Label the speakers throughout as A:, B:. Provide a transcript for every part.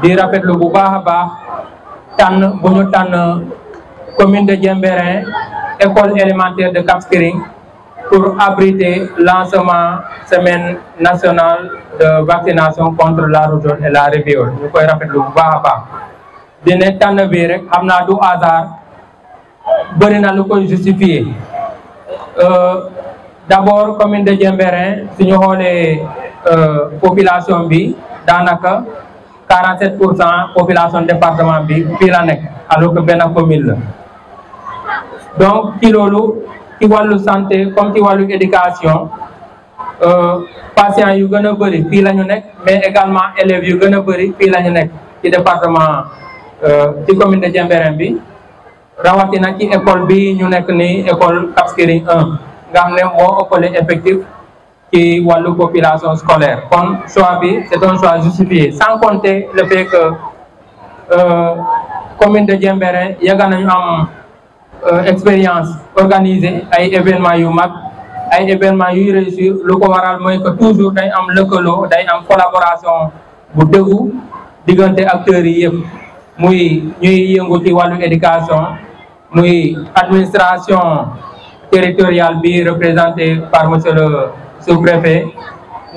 A: di rafetlu bu baax a baax tànn bu ñu tànn commune de Diembéring école élémentaire de Cap Skirring pour abriter lancement semaine nationale de vaccination contre la rougeole et la rubéole ñu koy rafetlu bu baax a baax di ne tànn bi rek xam naa du hasard bëri na lu koy justifier d'abord commune de Diembéring suñu xoolee population bi daanaka 47% population département bi fii la nekk alors que benn commune la donc ci loolu ci wàllu santé comme ci wàllu éducation patients yu gën a bëri fii la ñu nekk mais également élèves yu gën a bëri fii la ñu nekk ci département ci commune de Diembéring bi rawatina ci école bi ñu nekk ni école Cap Skirring 1 nga xam ne moo ëppale effectif ci wàllu population scolaire kon choix bi c'est un choix justifié sans compter le fait que commune de Diembéring yàgg nañu am expérience organiser ay événements yu mag ay événements yuy réussir lu ko waral mooy que toujours day am lëkkaloo day am collaboration bu dëggu diggante acteurs yi yëpp muy ñuy yëngu ci wàllu éducation muy administration territoriale bi représenté par monsieur le sous-préfet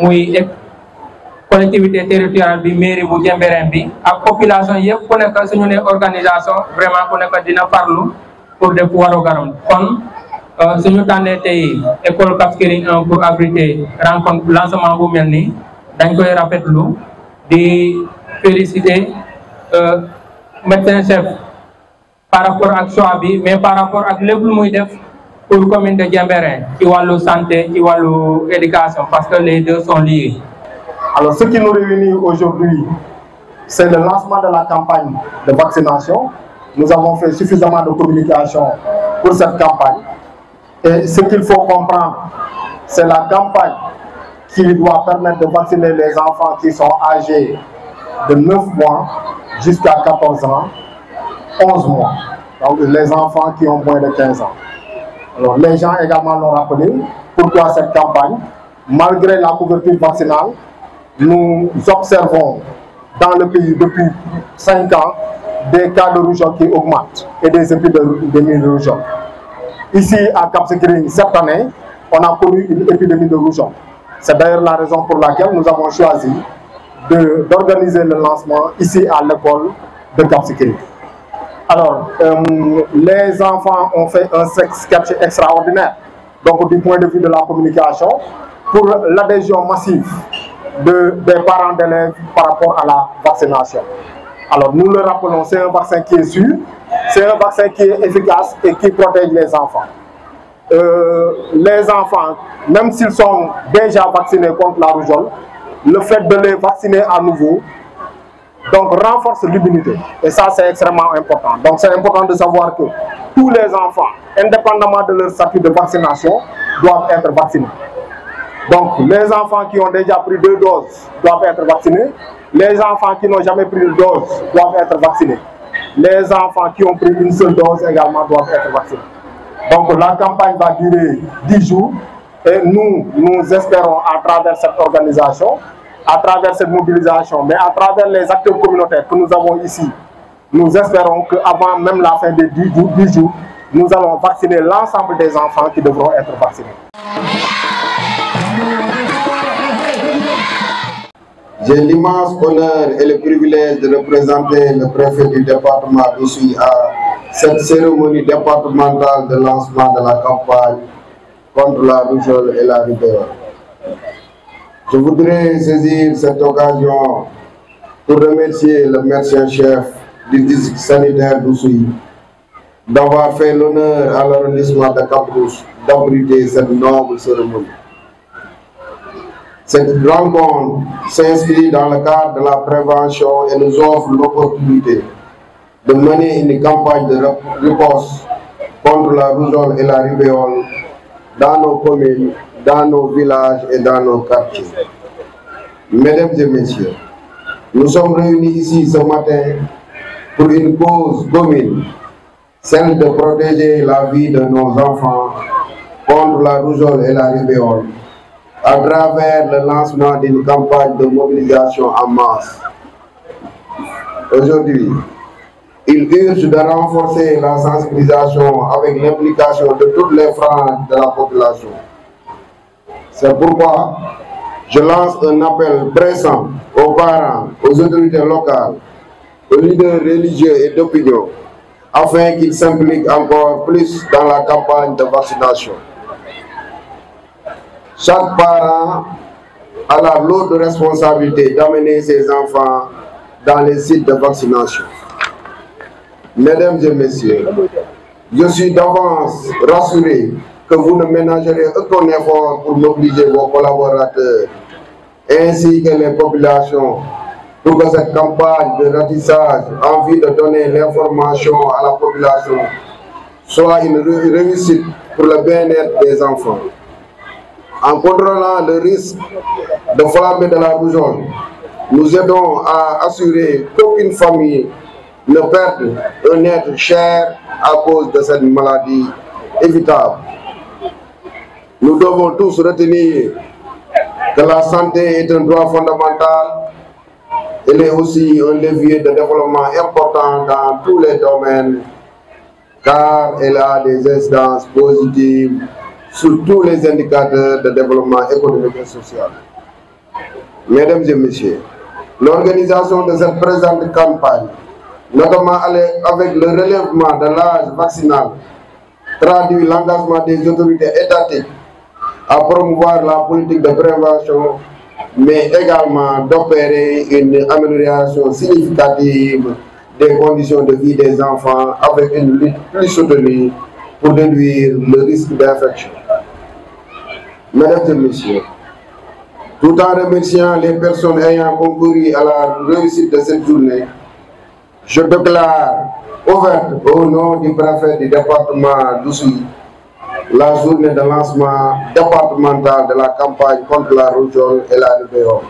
A: muy collectivité territoriale bi mairie bu Diembéring bi ak population yëpp ku nekk suñu ne organisation vraiment ku nekk dina farlu pour def waru garam kon suñu tànnee tey école Cap Skirring 1 pour abriter rencontre lancement bu mel nii dañ koy rafetlu di féliciter médecin chef par rapport ak choix bi mais par rapport ak lépp lu muy def pour commune de Diembéring ci wàllu santé ci wàllu éducation parce que les deux sont liés.
B: Alors ce qui nous réunit aujourd'hui, c'est le lancement de la campagne de vaccination. Nous avons fait suffisamment de communication pour cette campagne. Et ce qu'il faut comprendre, c'est la campagne qui doit permettre de vacciner les enfants qui sont âgés de 9 mois jusqu'à 14 ans, 11 mois. Donc les enfants qui ont moins de 15 ans. Alors les gens également l'ont rappelé. Pourquoi cette campagne? Malgré la couverture vaccinale, nous observons dans le pays depuis 5 ans des cas de rougeole qui augmentent et des épidémies de rougeole. Ici à Cap Skirring, cette année, on a connu une épidémie de rougeole. C'est d'ailleurs la raison pour laquelle nous avons choisi d'organiser le lancement ici à l'école de Cap Skirring. Alors, les enfants ont fait un sketch extraordinaire. Donc, du point de vue de la communication, pour l'adhésion massive des parents d'élèves par rapport à la vaccination. Alors, nous le rappelons, c'est un vaccin qui est sûr, c'est un vaccin qui est efficace et qui protège les enfants. Les enfants, même s'ils sont déjà vaccinés contre la rougeole, le fait de les vacciner à nouveau, donc renforce l'immunité. Et ça, c'est extrêmement important. Donc, c'est important de savoir que tous les enfants, indépendamment de leur statut de vaccination, doivent être vaccinés. Donc, les enfants qui ont déjà pris 2 doses doivent être vaccinés. Les enfants qui n'ont jamais pris de dose doivent être vaccinés. Les enfants qui ont pris une seule dose également doivent être vaccinés. Donc, la campagne va durer 10 jours. Et nous espérons, à travers cette organisation, à travers cette mobilisation, mais à travers les acteurs communautaires que nous avons ici, nous espérons qu'avant même la fin des 10 jours, nous allons vacciner l'ensemble des enfants qui devront être vaccinés.
C: J'ai l'immense honneur et le privilège de représenter le préfet du département d'Oussouye à cette cérémonie départementale de lancement de la campagne contre la rougeole et la rubéole. Je voudrais saisir cette occasion pour remercier le médecin-chef du district sanitaire d'Oussouye d'avoir fait l'honneur à l'arrondissement de Cap-Rouge d'abriter cette noble cérémonie. Cette rencontre s'inscrit dans le cadre de la prévention et nous offre l'opportunité de mener une campagne de riposte contre la rougeole et la rubéole dans nos communes, dans nos villages et dans nos quartiers. Mesdames et messieurs, nous sommes réunis ici ce matin pour une cause commune, celle de protéger la vie de nos enfants contre la rougeole et la rubéole à travers le lancement d'une campagne de mobilisation en masse. aujourd'hui, il urge de renforcer la sensibilisation avec l'implication de toutes les franges de la population. C'est pourquoi je lance un appel pressant aux parents, aux autorités locales, aux leaders religieux et d'opinion, afin qu'ils s'impliquent encore plus dans la campagne de vaccination. Chaque parent a la lourde responsabilité d'amener ses enfants dans les sites de vaccination. Mesdames et messieurs, je suis d'avance rassuré que vous ne ménagerez aucun effort pour mobiliser vos collaborateurs ainsi que les populations pour que cette campagne de ratissage en vue de donner l'information à la population soit une réussite pour le bien-être des enfants. En contrôlant le risque de flambée de la rougeole, nous aidons à assurer qu'aucune famille ne perde un être cher à cause de cette maladie évitable. Nous devons tous retenir que la santé est un droit fondamental. Elle est aussi un levier de développement important dans tous les domaines, car elle a des incidences positives sur tous les indicateurs de développement économique et social. Mesdames et messieurs, l'organisation de cette présente campagne, notamment avec le relèvement de l'âge vaccinal, traduit l'engagement des autorités étatiques à promouvoir la politique de prévention, mais également d'opérer une amélioration significative des conditions de vie des enfants avec une lutte plus soutenue pour réduire le risque d'infection. Mesdames et messieurs, tout en remerciant les personnes ayant concouru à la réussite de cette journée, je déclare ouverte au nom du préfet du département d'Oussouye la journée de lancement départemental de la campagne contre la rougeole et la rubéole.